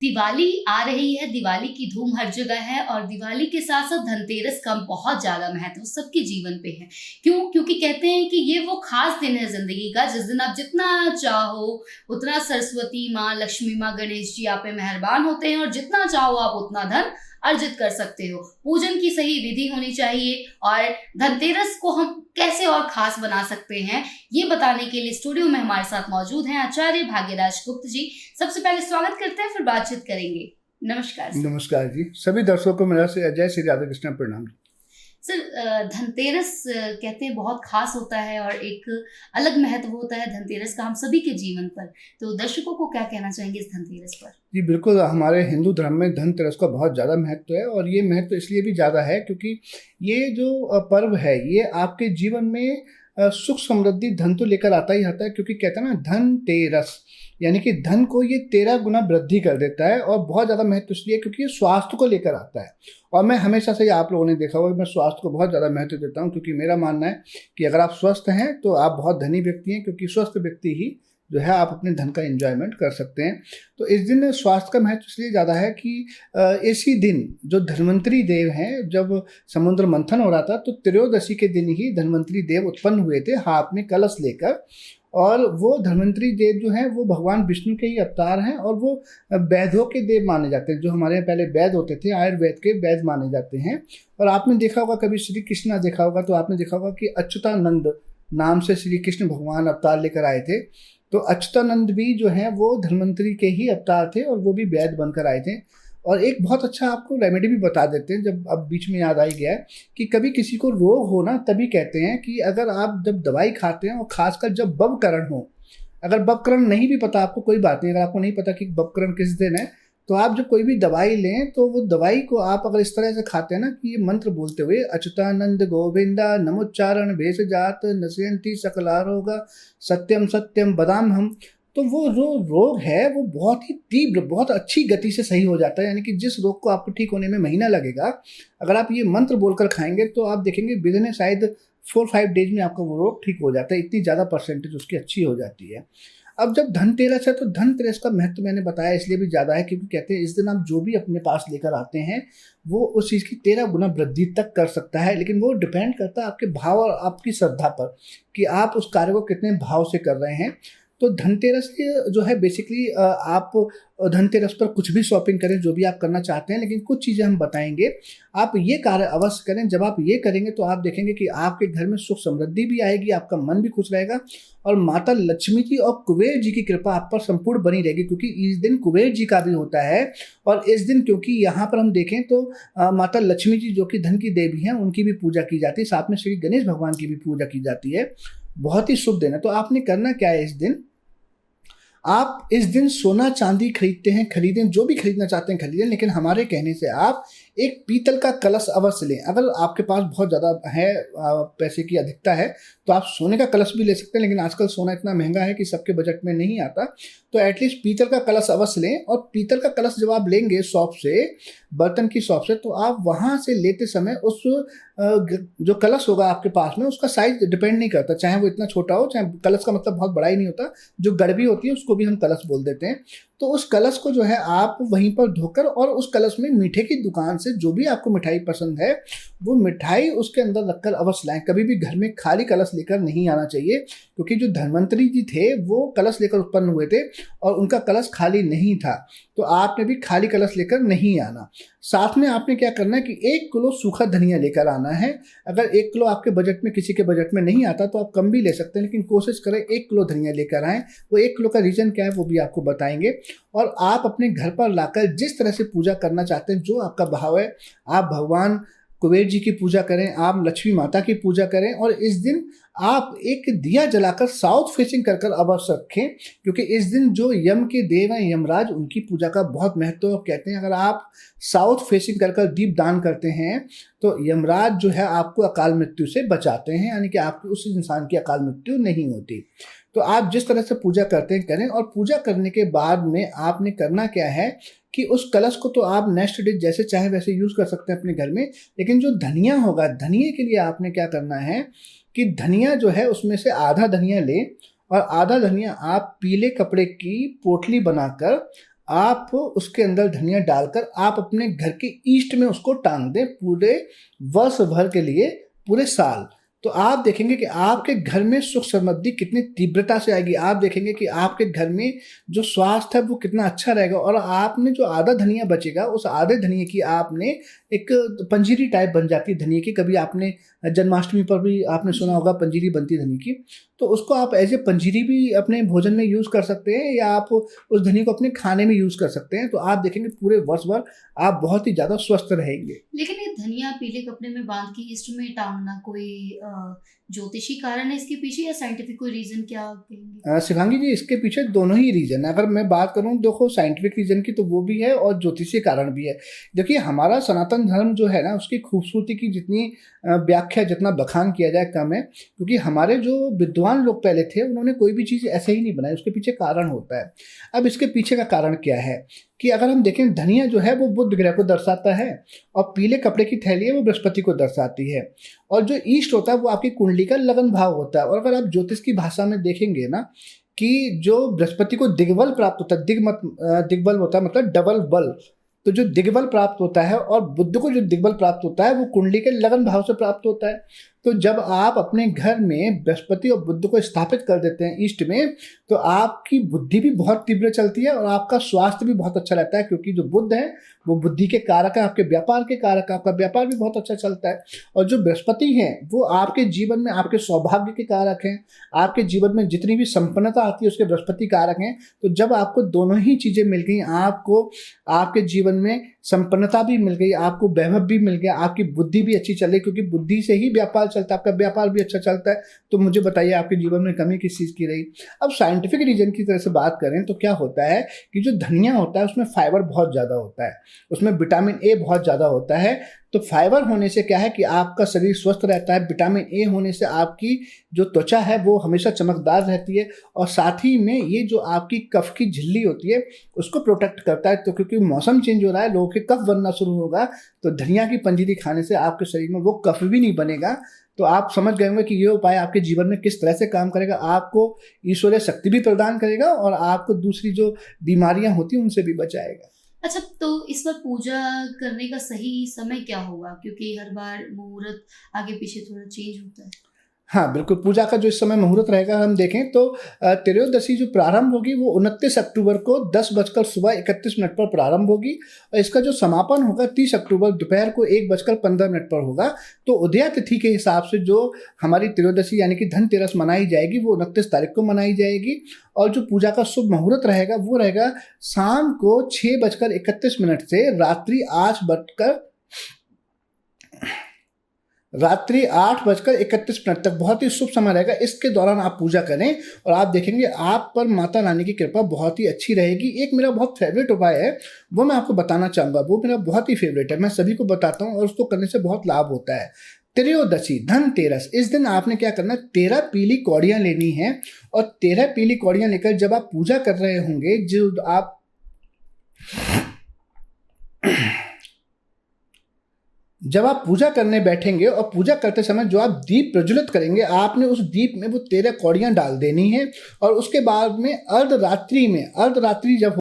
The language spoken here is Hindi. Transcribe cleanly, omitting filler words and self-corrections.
दिवाली आ रही है, दिवाली की धूम हर जगह है और दिवाली के साथ-साथ धनतेरस का बहुत ज़्यादा महत्व सबके जीवन पे है। क्यों? क्योंकि कहते हैं कि ये वो ख़ास दिन है ज़िंदगी का जिस दिन आप जितना चाहो उतना सरस्वती माँ, लक्ष्मी माँ, गणेश जी आप पे मेहरबान होते हैं और जितना चाहो आप उतना धन अर्जित कर सकते हो। पूजन की सही विधि होनी चाहिए और धनतेरस को हम कैसे और ख़ास बना सकते हैं, ये बताने के लिए स्टूडियो में हमारे साथ मौजूद हैं आचार्य भाग्यराज गुप्त जी। सबसे पहले स्वागत करते हैं, फिर बातचीत करेंगे। नमस्कार सर। नमस्कार जी, सभी दर्शकों को मेरा से जय श्री राधा कृष्ण प्रणाम। सर धनतेरस कहते हैं बहुत खास होता है और एक अलग महत्व होता है धनतेरस का हम सभी के जीवन पर। तो दर्शकों को क्या कहना चाहेंगे इस धनतेरस पर? जी बिल्कुल, हमारे हिंदू धर्म में धनतेरस का बहुत ज़्यादा महत्व है और ये महत्व इसलिए भी ज़्यादा है क्योंकि ये जो पर्व है ये आपके जीवन में सुख समृद्धि धन तो लेकर आता ही आता है, क्योंकि कहते हैं ना धनतेरस यानी कि धन को ये 13 गुना वृद्धि कर देता है। और बहुत ज़्यादा महत्व इसलिए क्योंकि ये स्वास्थ्य को लेकर आता है। और मैं हमेशा से आप लोगों ने देखा होगा मैं स्वास्थ्य को बहुत ज़्यादा महत्व देता हूँ, क्योंकि मेरा मानना है कि अगर आप स्वस्थ हैं तो आप बहुत धनी व्यक्ति हैं, क्योंकि स्वस्थ व्यक्ति ही जो है आप अपने धन का एंजॉयमेंट कर सकते हैं। तो इस दिन स्वास्थ्य का महत्व इसलिए ज़्यादा है कि इसी दिन जो धन्वंतरी देव हैं, जब समुद्र मंथन हो रहा था तो त्रयोदशी के दिन ही धन्वंतरी देव उत्पन्न हुए थे हाथ में कलश लेकर। और वो धन्वंतरी देव जो हैं वो भगवान विष्णु के ही अवतार हैं और वो वैद्यों के देव माने जाते हैं। जो हमारे यहाँ पहले वैद्य होते थे, आयुर्वेद के वैद्य माने जाते हैं। और आपने देखा होगा, कभी श्री कृष्ण देखा होगा तो आपने देखा होगा कि अच्युतानंद नाम से श्री कृष्ण भगवान अवतार लेकर आए थे। तो अच्युतानंद भी जो हैं वो धन्वंतरी के ही अवतार थे और वो भी वैद्य बनकर आए थे। और एक बहुत अच्छा आपको रेमेडी भी बता देते हैं, जब अब बीच में याद आ ही गया है कि कभी किसी को रोग हो ना, तभी कहते हैं कि अगर आप जब दवाई खाते हैं और खासकर जब बवकरण हो, अगर बवकरण नहीं भी पता आपको कोई बात नहीं, अगर आपको नहीं पता कि बवकरण किस दिन है, तो आप जब कोई भी दवाई लें तो वो दवाई को आप अगर इस तरह से खाते हैं ना कि ये मंत्र बोलते हुए अच्युतानंद गोविंदा नमोच्चारण भेषजात नश्यन्ति सकलारोगा सत्यम सत्यम बदाम हम, तो वो जो रोग है वो बहुत ही तीव्र, बहुत अच्छी गति से सही हो जाता है। यानी कि जिस रोग को आपको ठीक होने में महीना लगेगा, अगर आप ये मंत्र बोलकर खाएंगे तो आप देखेंगे विदिन ए शायद 4-5 डेज में आपका वो रोग ठीक हो जाता है। इतनी ज़्यादा परसेंटेज उसकी अच्छी हो जाती है। अब जब धनतेरस है तो धनतेरस का महत्व मैंने बताया इसलिए भी ज़्यादा है क्योंकि कहते हैं इस दिन आप जो भी अपने पास लेकर आते हैं वो उस चीज़ की 13 गुना वृद्धि तक कर सकता है। लेकिन वो डिपेंड करता है आपके भाव और आपकी श्रद्धा पर कि आप उस कार्य को कितने भाव से कर रहे हैं। तो धनतेरस जो है बेसिकली आप धनतेरस पर कुछ भी शॉपिंग करें, जो भी आप करना चाहते हैं, लेकिन कुछ चीज़ें हम बताएंगे। आप ये कार्य अवश्य करें। जब आप ये करेंगे तो आप देखेंगे कि आपके घर में सुख समृद्धि भी आएगी, आपका मन भी खुश रहेगा और माता लक्ष्मी की और कुबेर जी की कृपा आप पर संपूर्ण बनी रहेगी, क्योंकि इस दिन कुबेर जी का भी होता है। और इस दिन क्योंकि यहाँ पर हम देखें तो माता लक्ष्मी जी जो कि धन की देवी हैं उनकी भी पूजा की जाती है, साथ में श्री गणेश भगवान की भी पूजा की जाती है। बहुत ही शुभ दिन है। तो आपने करना क्या है, इस दिन आप इस दिन सोना चांदी खरीदते हैं खरीदें, जो भी खरीदना चाहते हैं खरीदें, लेकिन हमारे कहने से आप एक पीतल का कलश अवश्य लें। अगर आपके पास बहुत ज़्यादा है, पैसे की अधिकता है, तो आप सोने का कलश भी ले सकते हैं, लेकिन आजकल सोना इतना महंगा है कि सबके बजट में नहीं आता। तो एटलीस्ट पीतल का कलश अवश्य लें। और पीतल का कलश जब आप लेंगे शॉप से, बर्तन की शॉप से, तो आप वहाँ से लेते समय उस जो कलश होगा आपके पास में उसका साइज डिपेंड नहीं करता, चाहे वो इतना छोटा हो, चाहे कलश का मतलब बहुत बड़ा ही नहीं होता, जो गड़बी होती है उसको भी हम कलश बोल देते हैं। तो उस कलश को जो है आप वहीं पर धोकर और उस कलश में मीठे की दुकान से जो भी आपको मिठाई पसंद है वो मिठाई उसके अंदर रखकर अवश्य लाएं। कभी भी घर में खाली कलश लेकर नहीं आना चाहिए, क्योंकि जो धन्वंतरी जी थे वो कलश लेकर उत्पन्न हुए थे और उनका कलश खाली नहीं था। तो आपने भी खाली कलश लेकर नहीं आना। साथ में आपने क्या करना है कि 1 किलो सूखा धनिया लेकर आना है। अगर 1 किलो आपके बजट में, किसी के बजट में नहीं आता तो आप कम भी ले सकते हैं, लेकिन कोशिश करें 1 किलो धनिया लेकर आएँ। वो 1 किलो का रीज़न क्या है वो भी आपको बताएंगे। और आप अपने घर पर लाकर जिस तरह से पूजा करना चाहते हैं, जो आपका भाव है, आप भगवान कुबेर जी की पूजा करें, आप लक्ष्मी माता की पूजा करें। और इस दिन आप एक दिया जलाकर साउथ फेसिंग कर कर अवश्य रखें, क्योंकि इस दिन जो यम के देव हैं यमराज, उनकी पूजा का बहुत महत्व है। कहते हैं अगर आप साउथ फेसिंग कर कर दीप दान करते हैं तो यमराज जो है आपको अकाल मृत्यु से बचाते हैं, यानी कि आपको उस इंसान की अकाल मृत्यु नहीं होती। तो आप जिस तरह से पूजा करते हैं करें। और पूजा करने के बाद में आपने करना क्या है कि उस कलश को तो आप नेक्स्ट डे जैसे चाहे वैसे यूज़ कर सकते हैं अपने घर में, लेकिन जो धनिया होगा, धनिया के लिए आपने क्या करना है कि धनिया जो है उसमें से आधा धनिया लें और आधा धनिया आप पीले कपड़े की पोटली बनाकर आप उसके अंदर धनिया डालकर आप अपने घर के ईस्ट में उसको टांग दें पूरे वर्ष भर के लिए, पूरे साल। तो आप देखेंगे कि आपके घर में सुख समृद्धि कितनी तीव्रता से आएगी। आप देखेंगे कि आपके घर में जो स्वास्थ्य है वो कितना अच्छा रहेगा, और आपने जो आधा धनिया बचेगा उस आधे धनिए की आपने एक पंजीरी टाइप बन जाती है धनिए की। कभी आपने जन्माष्टमी पर भी आपने सुना होगा पंजीरी बनती है धनिए की, तो उसको आप एज ए पंजीरी भी अपने भोजन में यूज़ कर सकते हैं, या आप उस धनिए को अपने खाने में यूज़ कर सकते हैं। तो आप देखेंगे पूरे वर्ष भर आप बहुत ही ज़्यादा स्वस्थ रहेंगे। लेकिन ये धनिया पीले कपड़े में बांध के ईस्ट में टांगना कोई ज्योतिषी कारण है इसके पीछे, या साइंटिफिक कोई रीजन, क्या कहेंगे? शिवांगी जी, इसके पीछे दोनों ही रीजन है। अगर मैं बात करूं देखो साइंटिफिक रीजन की, तो वो भी है और ज्योतिषीय कारण भी है। देखिए, हमारा सनातन धर्म जो है ना, उसकी खूबसूरती की जितनी व्याख्या, जितना बखान किया जाए कम है, क्योंकि हमारे जो विद्वान लोग पहले थे उन्होंने कोई भी चीज़ ऐसे ही नहीं बनाई, उसके पीछे कारण होता है। अब इसके पीछे का कारण क्या है कि अगर हम देखें, धनिया जो है वो बुध ग्रह को दर्शाता है, और पीले कपड़े की थैली है वो बृहस्पति को दर्शाती है, और जो ईस्ट होता है वो आपकी कुंडली का लगन भाव होता है। और अगर आप ज्योतिष की भाषा में देखेंगे ना, कि जो बृहस्पति को दिग्बल प्राप्त होता है, दिग्बल होता है मतलब डबल बल, तो जो दिग्बल प्राप्त होता है और बुध को जो दिग्बल प्राप्त होता है वो कुंडली के लगन भाव से प्राप्त होता है। तो जब आप अपने घर में बृहस्पति और बुध को स्थापित कर देते हैं ईस्ट में, तो आपकी बुद्धि भी बहुत तीव्र चलती है और आपका स्वास्थ्य भी बहुत अच्छा रहता है, क्योंकि जो बुध है वो बुद्धि के कारक है, आपके व्यापार के कारक है, आपका व्यापार भी बहुत अच्छा चलता है। और जो बृहस्पति हैं वो आपके जीवन में आपके सौभाग्य के कारक हैं, आपके जीवन में जितनी भी संपन्नता आती है उसके बृहस्पति कारक हैं। तो जब आपको दोनों ही चीज़ें मिल गई, आपको आपके जीवन में संपन्नता भी मिल गई, आपको वैभव भी मिल गया, आपकी बुद्धि भी अच्छी चल रही, क्योंकि बुद्धि से ही व्यापार चलता है, आपका व्यापार भी अच्छा चलता है, तो मुझे बताइए आपके जीवन में कमी किस चीज़ की रही। अब साइंटिफिक रीजन की तरह से बात करें तो क्या होता है कि जो धनिया होता है उसमें फाइबर बहुत ज़्यादा होता है, उसमें विटामिन ए बहुत ज़्यादा होता है। तो फाइबर होने से क्या है कि आपका शरीर स्वस्थ रहता है, विटामिन ए होने से आपकी जो त्वचा है वो हमेशा चमकदार रहती है, और साथ ही में ये जो आपकी कफ की झिल्ली होती है उसको प्रोटेक्ट करता है। तो क्योंकि मौसम चेंज हो रहा है, लोगों के कफ बनना शुरू होगा, तो धनिया की पंजीरी खाने से आपके शरीर में वो कफ भी नहीं बनेगा। तो आप समझ गए होंगे कि ये उपाय आपके जीवन में किस तरह से काम करेगा, आपको ईश्वरीय शक्ति भी प्रदान करेगा और आपको दूसरी जो बीमारियां होती हैं उनसे भी बचाएगा। अच्छा, तो इस पर पूजा करने का सही समय क्या होगा, क्योंकि हर बार मुहूर्त आगे पीछे थोड़ा चेंज होता है? हाँ बिल्कुल, पूजा का जो इस समय मुहूर्त रहेगा हम देखें तो त्रयोदशी जो प्रारंभ होगी वो 29 अक्टूबर को 10:31 पर प्रारंभ होगी, और इसका जो समापन होगा 30 अक्टूबर दोपहर को 1:15 पर होगा। तो उदया तिथि के हिसाब से जो हमारी त्रयोदशी यानी कि धनतेरस मनाई जाएगी वो 29 तारीख को मनाई जाएगी, और जो पूजा का शुभ मुहूर्त रहेगा वो रहेगा शाम को 6:31 से रात्रि 8:31 तक बहुत ही शुभ समय रहेगा। इसके दौरान आप पूजा करें और आप देखेंगे आप पर माता रानी की कृपा बहुत ही अच्छी रहेगी। एक मेरा बहुत फेवरेट उपाय है वो मैं आपको बताना चाहूँगा, वो मेरा बहुत ही फेवरेट है, मैं सभी को बताता हूँ और उसको करने से बहुत लाभ होता है। त्रयोदशी धनतेरस, इस दिन आपने क्या करना है, 13 पीली कौड़ियाँ लेनी है, और 13 पीली कौड़ियाँ लेकर जब आप पूजा कर रहे होंगे, जब आप पूजा करने बैठेंगे और पूजा करते समय जो आप दीप प्रज्वलित करेंगे, आपने उस दीप में वो 13 कौड़ियाँ डाल देनी है। और उसके बाद में अर्धरात्रि जब